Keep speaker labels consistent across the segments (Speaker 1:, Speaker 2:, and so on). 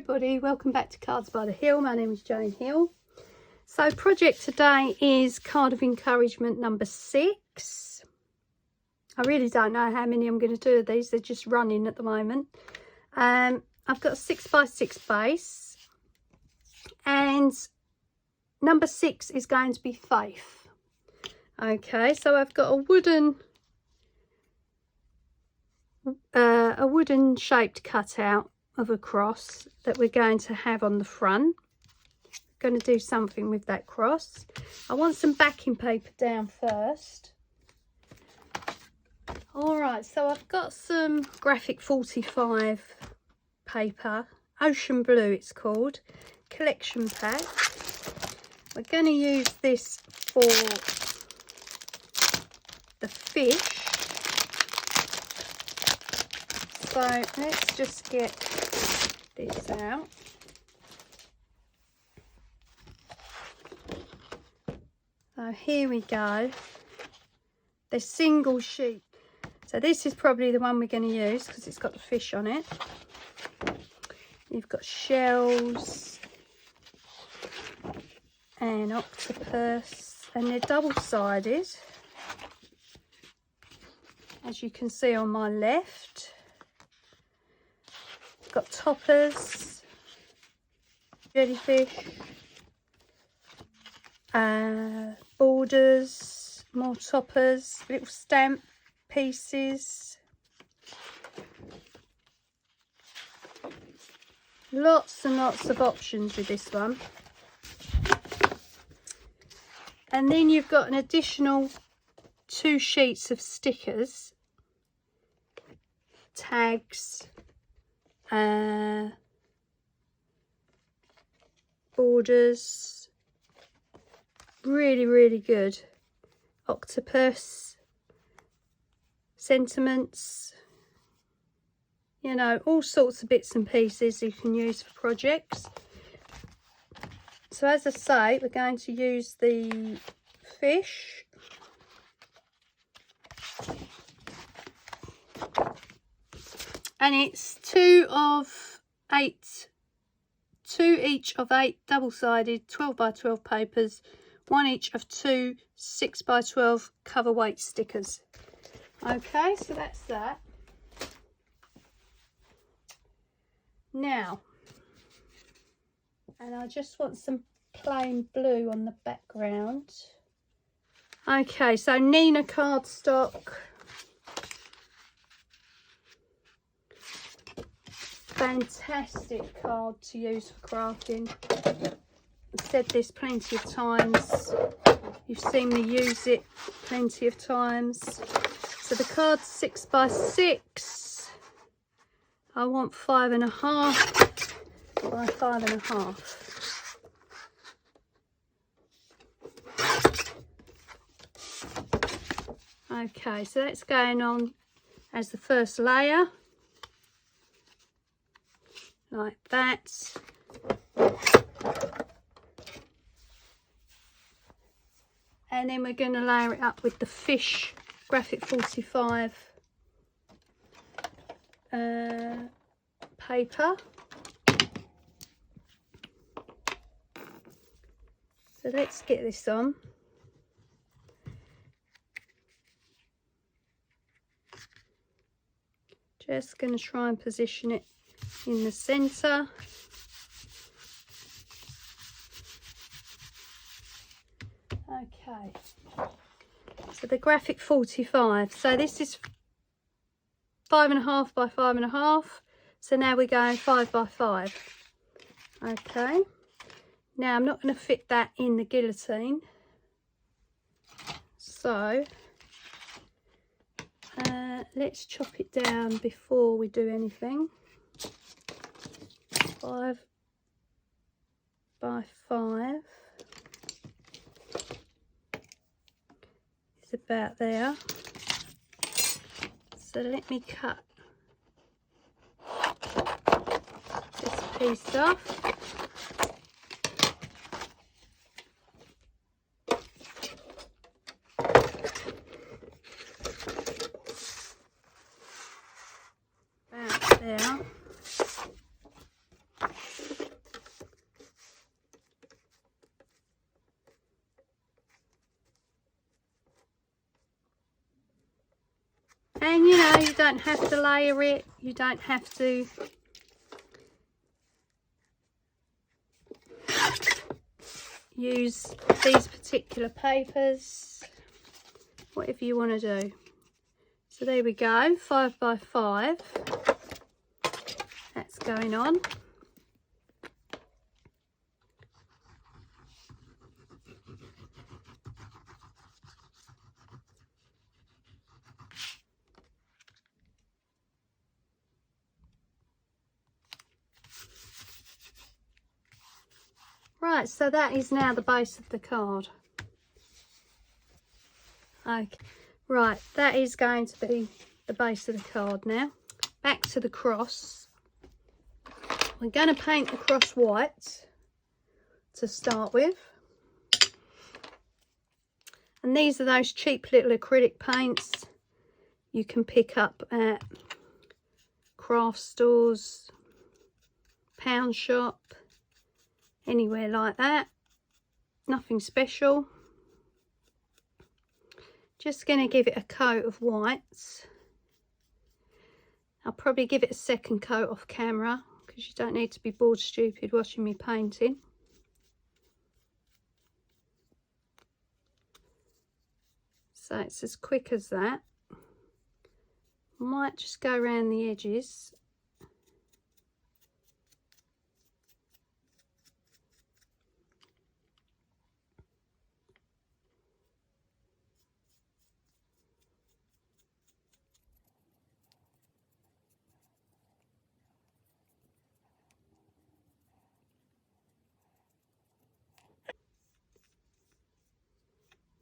Speaker 1: everybody, welcome back to Cards by the Hill. My name is Jane Hill. So project today is card of encouragement number 6. I really don't know how many I'm going to do of these, they're just running at the moment. I've got a 6x6 base and number 6 is going to be faith. Okay, so I've got a wooden shaped cutout of a cross that we're going to have on the front. Going to do something with that cross. I want some backing paper down first. Alright, so I've got some graphic 45 paper, ocean blue it's called, collection pack. We're going to use this for the fish. So let's just get this out. So here we go. The single sheet. So this is probably the one we're going to use because it's got the fish on it. You've got shells and octopus, and they're double-sided, as you can see on my left. Got toppers, jellyfish, borders, more toppers, little stamp pieces, lots and lots of options with this one. And then you've got an additional 2 sheets of stickers, tags, borders, really good, octopus, sentiments, you know, all sorts of bits and pieces you can use for projects. So as I say, we're going to use the fish. And it's 2 each of 8 double-sided 12x12 papers, 1 each of 2 6x12 cover weight stickers. Okay, so that's that. Now, and I just want some plain blue on the background. Okay, so Nina cardstock. Fantastic card to use for crafting. I've said this plenty of times. You've seen me use it plenty of times. So the card's 6x6. I want 5.5 by 5.5. Okay, so that's going on as the first layer. Like that. And then we're going to layer it up with the fish graphic 45 paper. So let's get this on. Just going to try and position it in the center. Okay, so the graphic 45, so this is 5.5 by 5.5, so now we're going 5 by 5. Okay, now I'm not going to fit that in the guillotine, so let's chop it down before we do anything. 5 by 5 is about there. So let me cut this piece off. About there. And you know, you don't have to layer it, you don't have to use these particular papers, whatever you want to do. So there we go, 5 by 5. That's going on. Right, so that is now the base of the card. Okay, right, that is going to be the base of the card now. Back to the cross. We're going to paint the cross white to start with. And these are those cheap little acrylic paints you can pick up at craft stores, pound shop, anywhere like that. Nothing special. Just going to give it a coat of white. I'll probably give it a second coat off camera because you don't need to be bored stupid watching me painting. So it's as quick as that. Might just go around the edges.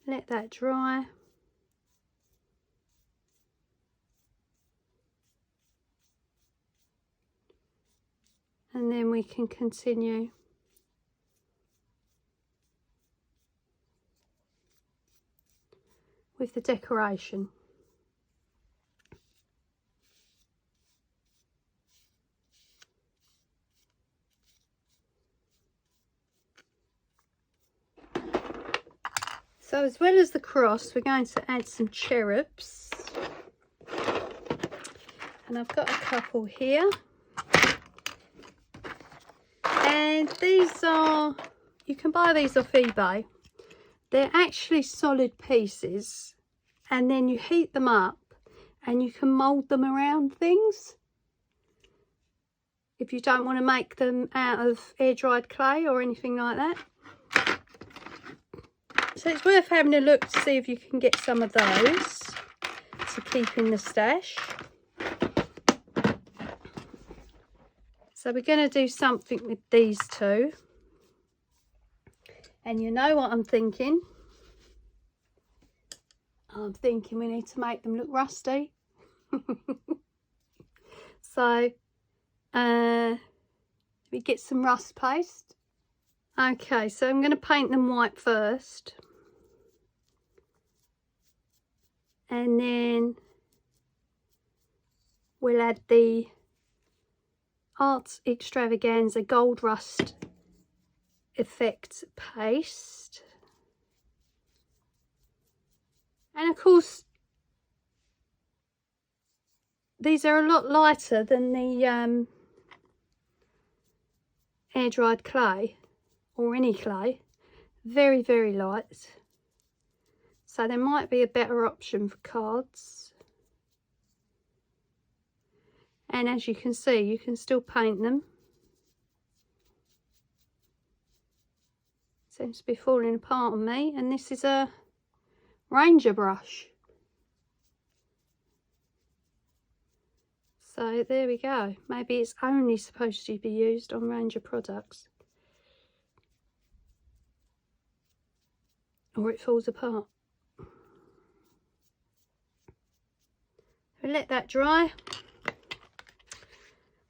Speaker 1: Let that dry. And then we can continue with the decoration. So as well as the cross, we're going to add some cherubs. And I've got a couple here. And these are, you can buy these off eBay. They're actually solid pieces. And then you heat them up and you can mould them around things. If you don't want to make them out of air-dried clay or anything like that. So it's worth having a look to see if you can get some of those to keep in the stash. So we're going to do something with these two. And you know what I'm thinking? I'm thinking we need to make them look rusty. So we get some rust paste. Okay, so I'm going to paint them white first. And then we'll add the Art Extravaganza Gold Rust Effect paste. And of course, these are a lot lighter than the air-dried clay or any clay. Very, very light. So there might be a better option for cards. And as you can see, you can still paint them. Seems to be falling apart on me. And this is a Ranger brush. So there we go. Maybe it's only supposed to be used on Ranger products. Or it falls apart. We'll let that dry.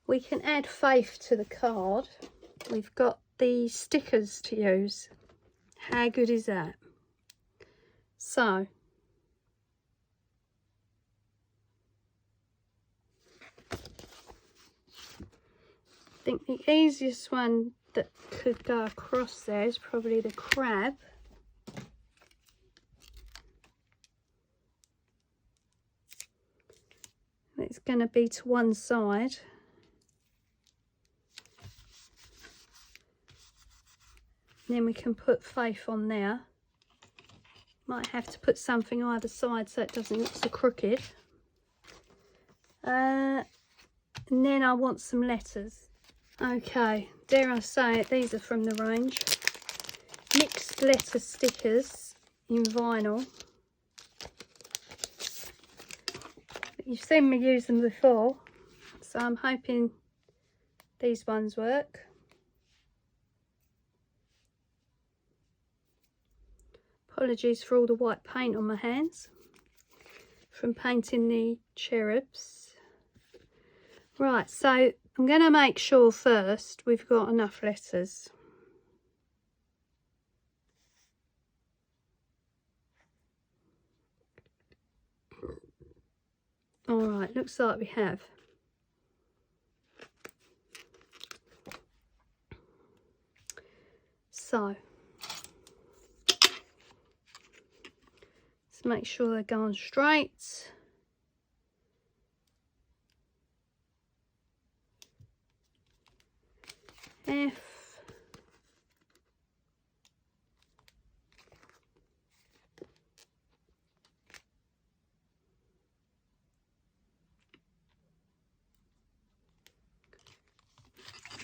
Speaker 1: We can add faith to the card. We've got the stickers to use. How good is that? So, I think the easiest one that could go across there is probably the crab. It's going to be to one side. And then we can put Faith on there. Might have to put something either side so it doesn't look so crooked. And then I want some letters. Okay, dare I say it, these are from the range. Mixed letter stickers in vinyl. You've seen me use them before, so I'm hoping these ones work. Apologies for all the white paint on my hands from painting the cherubs. Right, so I'm going to make sure first we've got enough letters. Alright, looks like we have. So, let's make sure they're going straight. F.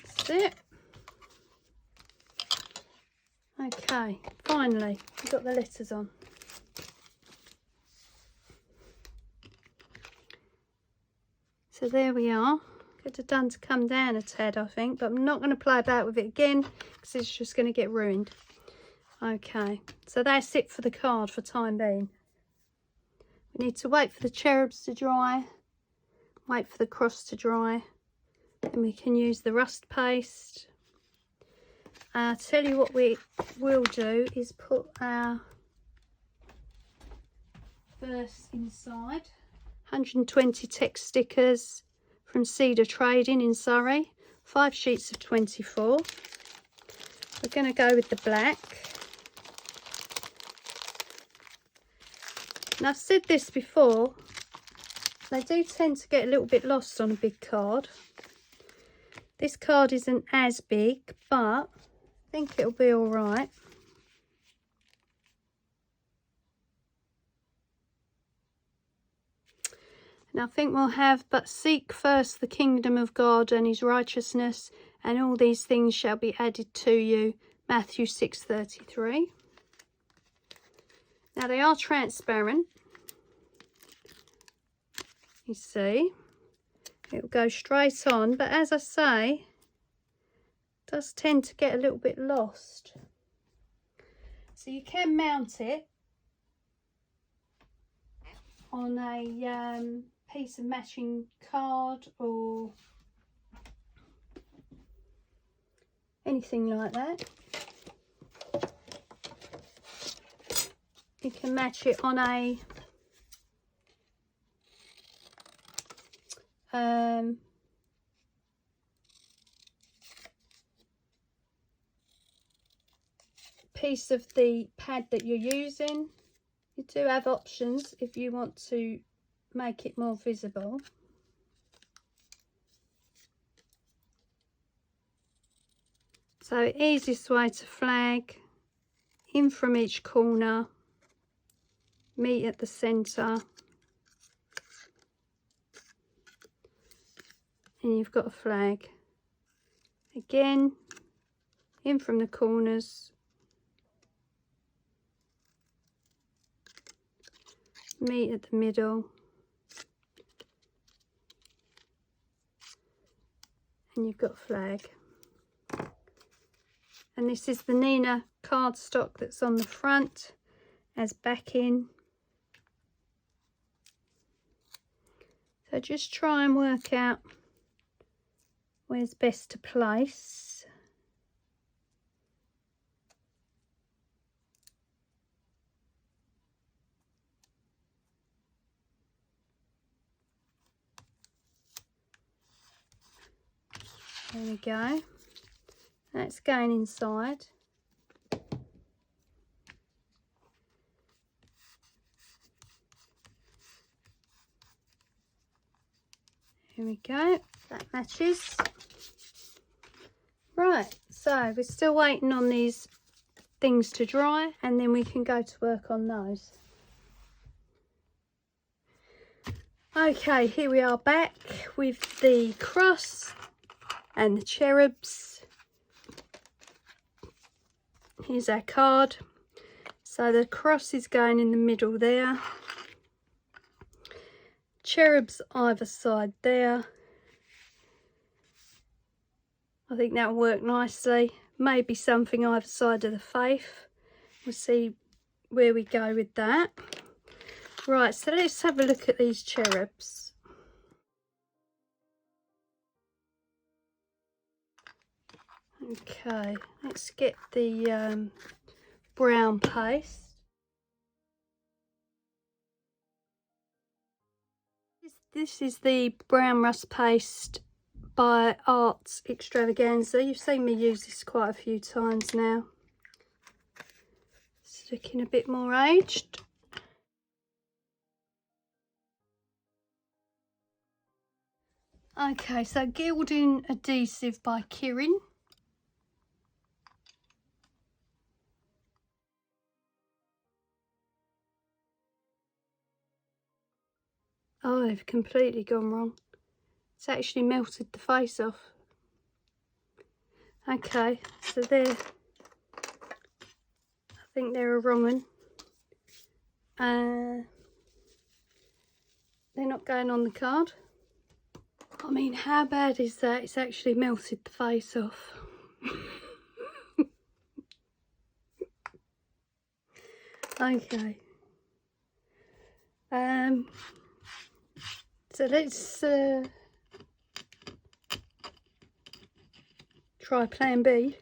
Speaker 1: That's it. Okay, finally, we've got the letters on. So there we are. Could have done to come down a tad, I think, but I'm not going to play about with it again because it's just going to get ruined. Okay, so that's it for the card for time being. We need to wait for the cherubs to dry, wait for the cross to dry, and we can use the rust paste. I'll tell you what we will do is put our verse inside. 120 text stickers from Cedar Trading in Surrey, 5 sheets of 24. We're going to go with the black. And I've said this before, they do tend to get a little bit lost on a big card. This card isn't as big, but I think it'll be all right. And I think we'll have, but seek first the kingdom of God and his righteousness, and all these things shall be added to you. Matthew 6:33. Now they are transparent. You see, it'll go straight on, but as I say, it does tend to get a little bit lost. So you can mount it on a piece of matching card or anything like that. You can match it on a piece of the pad that you're using. You do have options if you want to make it more visible. So easiest way to flag, in from each corner, meet at the centre, and you've got a flag. Again, in from the corners, meet at the middle, and you've got a flag. And this is the Nina cardstock that's on the front as backing. So just try and work out where's best to place. There we go. That's going inside. Here we go, that matches. Right, so we're still waiting on these things to dry, and then we can go to work on those. Okay, here we are back with the cross and the cherubs. Here's our card. So the cross is going in the middle there. Cherubs either side there. I think that'll work nicely. Maybe something either side of the faith. We'll see where we go with that. Right, so let's have a look at these cherubs. Okay, let's get the brown paste. This is the brown rust paste by Arts Extravaganza. You've seen me use this quite a few times now. It's looking a bit more aged. Okay, so gilding adhesive by Kirin. Oh, they've completely gone wrong. It's actually melted the face off. Okay, so they're, I think they're a wrong one. They're not going on the card. I mean, how bad is that? It's actually melted the face off. Okay. So let's try plan B.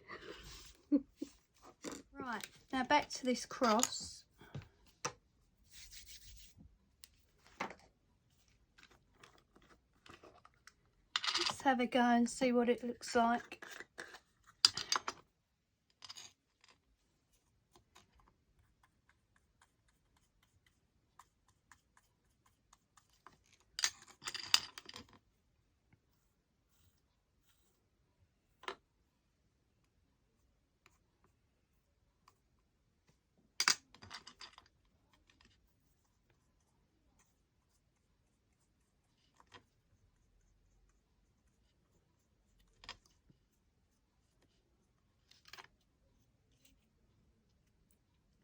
Speaker 1: Right, now back to this cross. Let's have a go and see what it looks like.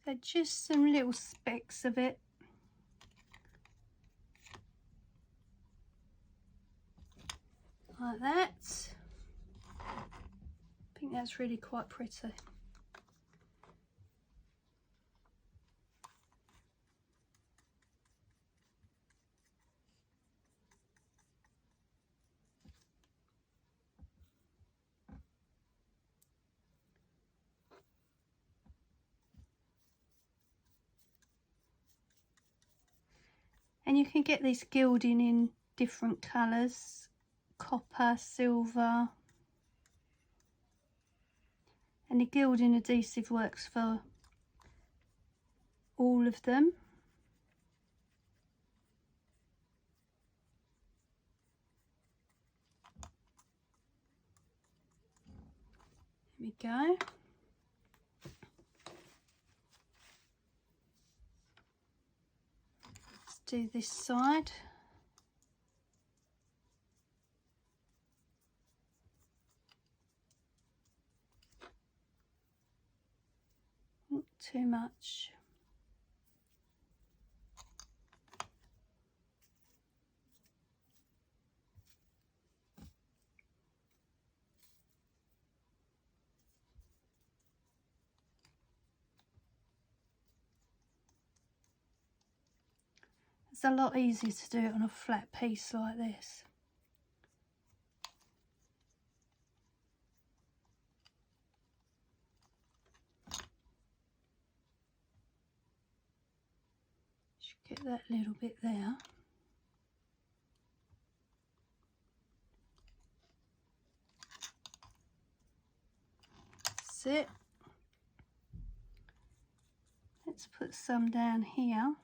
Speaker 1: So just some little specks of it. Like that. I think that's really quite pretty. And you can get this gilding in different colours, copper, silver, and the gilding adhesive works for all of them. Here we go. Let's do this side. Not too much. It's a lot easier to do it on a flat piece like this. Should get that little bit there. That's it. Let's put some down here.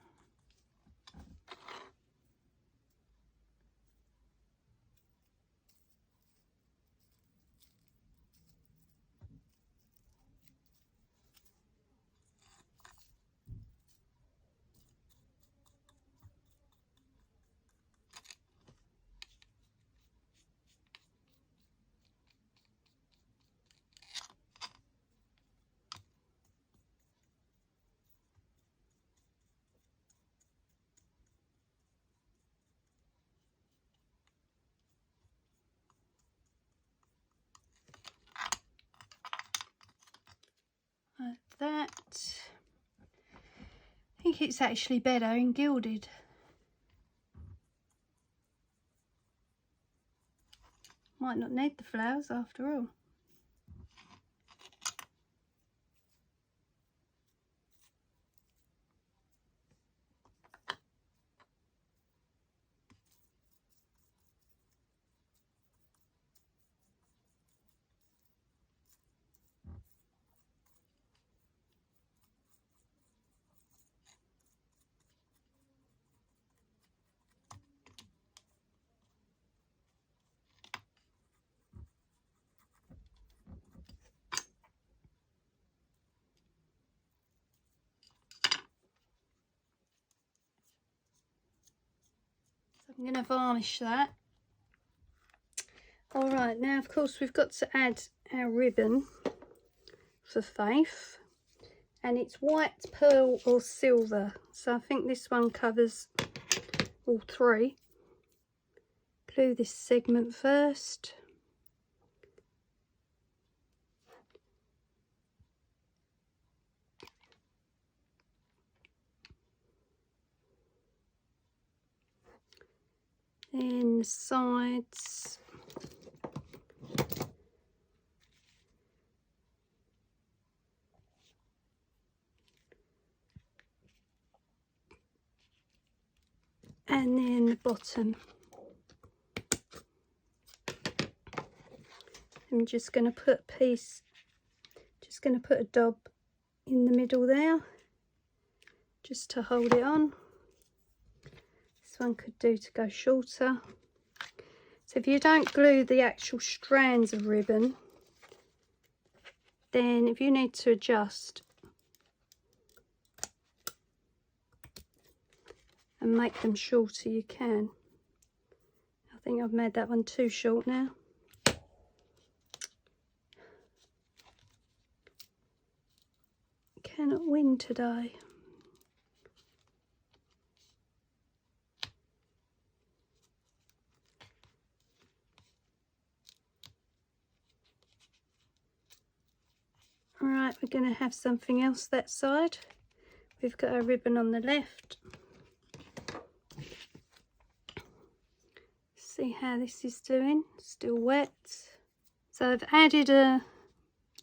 Speaker 1: that. I think it's actually better in gilded. Might not need the flowers after all. I'm going to varnish that. Alright, now of course we've got to add our ribbon for Faith, and it's white, pearl or silver, so I think this one covers all three. Glue this segment first. Then the sides. And then the bottom. I'm just going to put a piece, just going to put a dab in the middle there, just to hold it on. This one could do to go shorter. So if you don't glue the actual strands of ribbon, then if you need to adjust and make them shorter, you can. I think I've made that one too short now. Cannot win today. Right, we're going to have something else that side. We've got our ribbon on the left. See how this is doing, still wet. So I've added a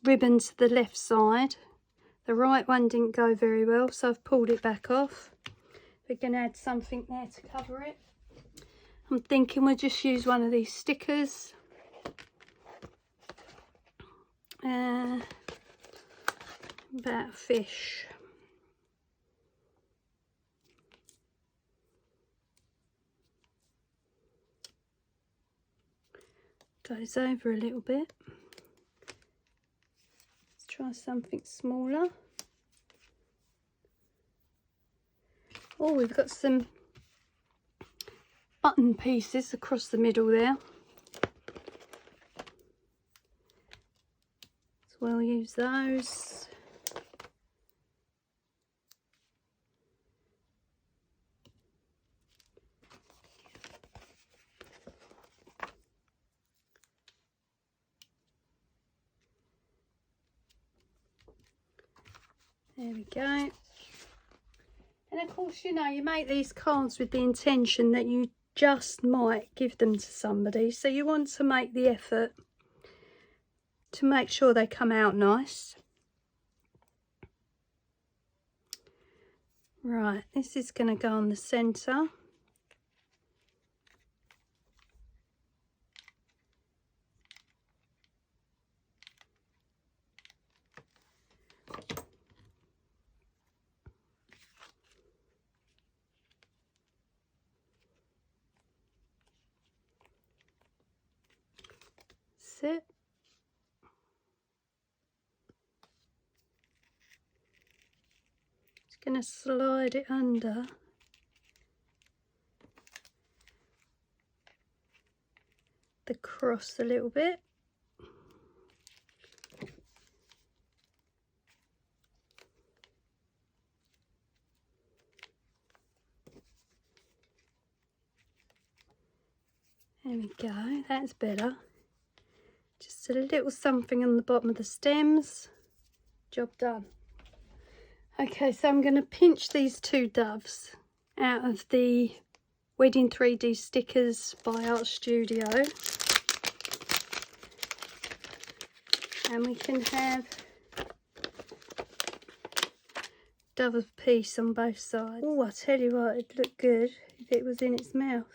Speaker 1: ribbon to the left side. The right one didn't go very well, so I've pulled it back off. We're going to add something there to cover it. I'm thinking we'll just use one of these stickers. About a fish. Goes over a little bit. Let's try something smaller. Oh, we've got some button pieces across the middle there. So we'll use those. There we go. And of course, you know, you make these cards with the intention that you just might give them to somebody. So you want to make the effort to make sure they come out nice. Right, this is going to go on the centre. It. Just going to slide it under the cross a little bit. There we go, that's better. Just a little something on the bottom of the stems. Job done. Okay, so I'm going to pinch these two doves out of the Wedding 3D Stickers by Art Studio. And we can have dove of peace on both sides. Oh, I tell you what, it'd look good if it was in its mouth.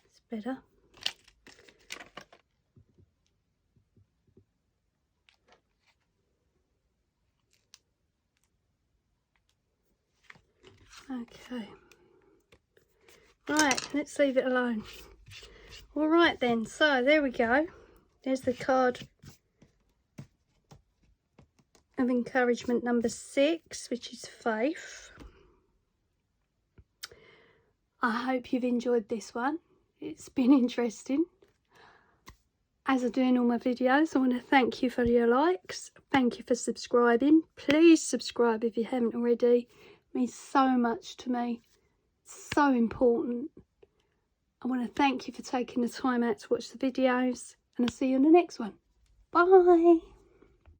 Speaker 1: It's better. Okay. Right, let's leave it alone. All right then, so there we go. There's the card of encouragement number 6, which is faith. I hope you've enjoyed this one. It's been interesting. As I do in all my videos, I want to thank you for your likes. Thank you for subscribing. Please subscribe if you haven't already. It means so much to me. It's so important. I want to thank you for taking the time out to watch the videos, and I'll see you in the next one. Bye.